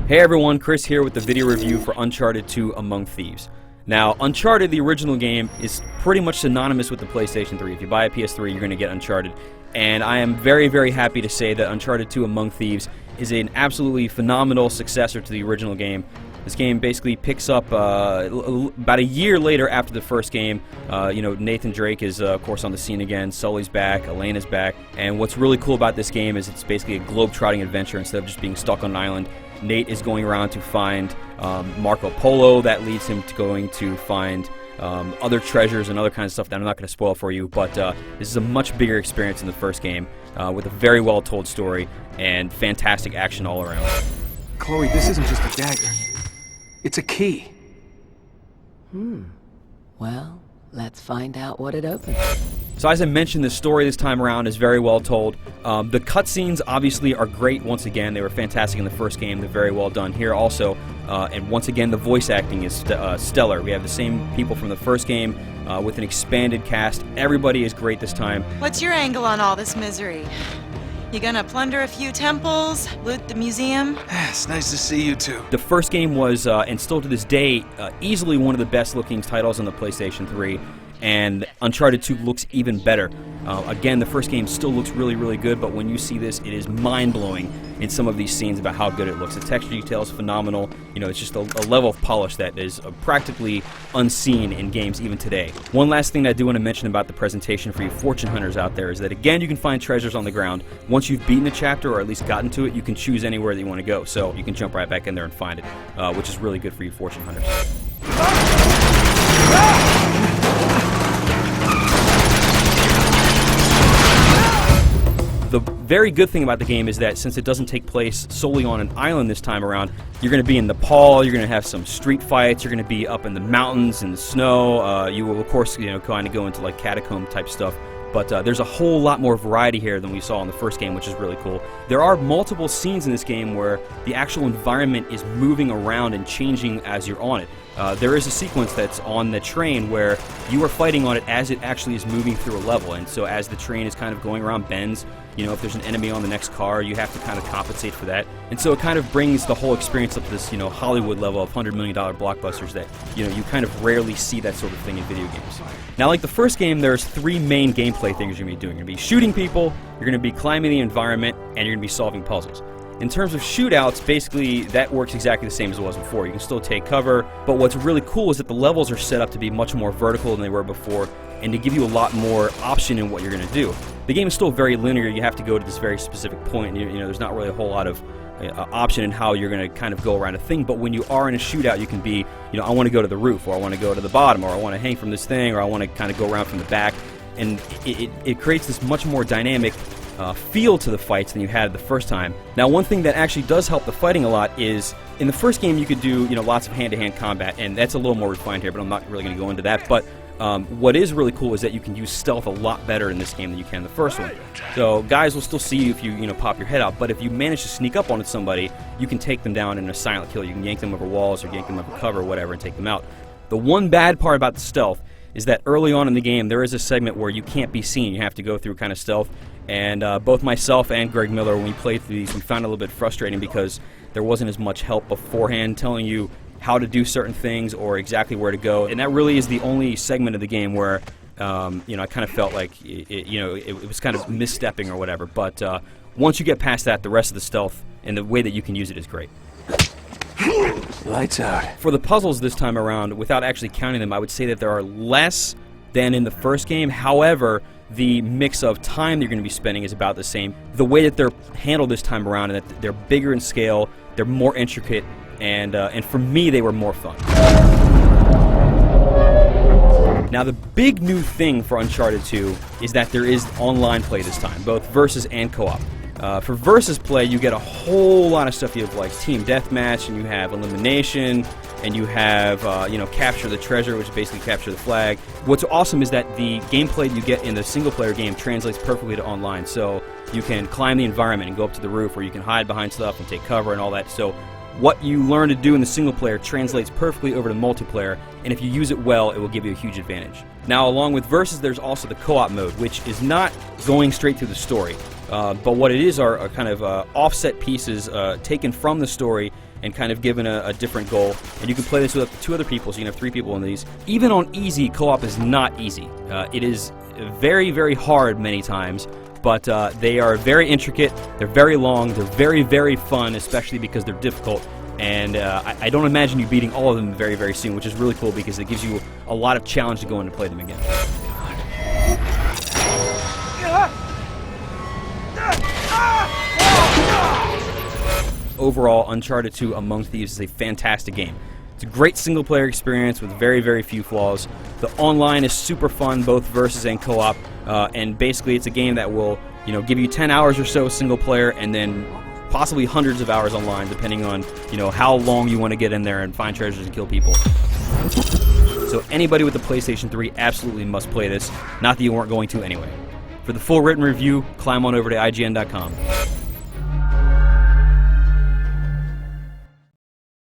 Hey everyone, Chris here with the video review for Uncharted 2 Among Thieves. Now, Uncharted, the original game, is pretty much synonymous with the PlayStation 3. If you buy a PS3, you're going to get Uncharted. And I am very, very happy to say that Uncharted 2 Among Thieves is an absolutely phenomenal successor to the original game. This game basically picks up about a year later after the first game. Nathan Drake is, of course, on the scene again. Sully's back. Elena's back. And what's really cool about this game is it's basically a globe-trotting adventure instead of just being stuck on an island. Nate is going around to find Marco Polo. That leads him to going to find other treasures and other kinds of stuff that I'm not going to spoil for you. But this is a much bigger experience than the first game with a very well-told story and fantastic action all around. Chloe, this isn't just a dagger. It's a key. Well, let's find out what it opens. So as I mentioned, the story this time around is very well told. The cutscenes obviously are great once again. They were fantastic in the first game. They're very well done here also. And once again, the voice acting is stellar. We have the same people from the first game with an expanded cast. Everybody is great this time. What's your angle on all this misery? You gonna plunder a few temples, loot the museum? It's nice to see you two. The first game was, and still to this day, easily one of the best looking titles on the PlayStation 3. And Uncharted 2 looks even better. Again, the first game still looks really, really good, but when you see this, it is mind-blowing in some of these scenes about how good it looks. The texture detail is phenomenal. You know, it's just a level of polish that is practically unseen in games even today. One last thing that I do want to mention about the presentation for you fortune hunters out there is that, again, you can find treasures on the ground. Once you've beaten a chapter, or at least gotten to it, you can choose anywhere that you want to go. So you can jump right back in there and find it, which is really good for you fortune hunters. The very good thing about the game is that since it doesn't take place solely on an island this time around, you're going to be in Nepal, you're going to have some street fights, you're going to be up in the mountains in the snow, you will of course kind of go into like catacomb type stuff. But there's a whole lot more variety here than we saw in the first game, which is really cool. There are multiple scenes in this game where the actual environment is moving around and changing as you're on it. There is a sequence that's on the train where you are fighting on it as it actually is moving through a level. And so as the train is kind of going around bends, if there's an enemy on the next car, you have to kind of compensate for that. And so it kind of brings the whole experience up to this, Hollywood level of $100 million blockbusters that, you kind of rarely see that sort of thing in video games. Now, like the first game, there's three main gameplay things you're going to be doing. You're going to be shooting people, you're going to be climbing the environment, and you're going to be solving puzzles. In terms of shootouts, basically that works exactly the same as it was before. You can still take cover, but what's really cool is that the levels are set up to be much more vertical than they were before, and to give you a lot more option in what you're going to do. The game is still very linear. You have to go to this very specific point. There's not really a whole lot of option in how you're going to kind of go around a thing, but when you are in a shootout, you can be, I want to go to the roof, or I want to go to the bottom, or I want to hang from this thing, or I want to kind of go around from the back, and it creates this much more dynamic feel to the fights than you had the first time. Now, one thing that actually does help the fighting a lot is, in the first game you could do lots of hand-to-hand combat, and that's a little more refined here, but I'm not really going to go into that. But what is really cool is that you can use stealth a lot better in this game than you can in the first one. So guys will still see you if you pop your head out, but if you manage to sneak up on somebody, you can take them down in a silent kill. You can yank them over walls or yank them over cover or whatever and take them out. The one bad part about the stealth is that early on in the game there is a segment where you can't be seen. You have to go through kind of stealth, and both myself and Greg Miller, when we played through these, we found it a little bit frustrating because there wasn't as much help beforehand telling you how to do certain things or exactly where to go, and that really is the only segment of the game where I kind of felt like it was kind of misstepping or whatever. But once you get past that, the rest of the stealth and the way that you can use it is great. Lights out. For the puzzles this time around, without actually counting them, I would say that there are less than in the first game. However, the mix of time you're going to be spending is about the same. The way that they're handled this time around, and that they're bigger in scale, they're more intricate, and for me, they were more fun. Now, the big new thing for Uncharted 2 is that there is online play this time, both versus and co-op. For versus play, you get a whole lot of stuff. You have like team deathmatch, and you have elimination, and you have capture the treasure, which is basically capture the flag. What's awesome is that the gameplay you get in the single-player game translates perfectly to online. So you can climb the environment and go up to the roof, or you can hide behind stuff and take cover and all that. So what you learn to do in the single player translates perfectly over to multiplayer, and if you use it well, it will give you a huge advantage. Now, along with versus, there's also the co-op mode, which is not going straight through the story. But what it is are kind of offset pieces taken from the story and kind of given a different goal. And you can play this with 2 other people, so you can have 3 people in these. Even on easy, co-op is not easy. It is very, very hard many times, but they are very intricate, they're very long, they're very, very fun, especially because they're difficult. And I don't imagine you beating all of them very, very soon, which is really cool because it gives you a lot of challenge to go in and play them again. Overall, Uncharted 2 Among Thieves is a fantastic game. It's a great single-player experience with very, very few flaws. The online is super fun, both versus and co-op, and basically it's a game that will, give you 10 hours or so single-player, and then possibly hundreds of hours online, depending on, how long you want to get in there and find treasures and kill people. So anybody with the PlayStation 3 absolutely must play this, not that you weren't going to anyway. For the full written review, climb on over to IGN.com.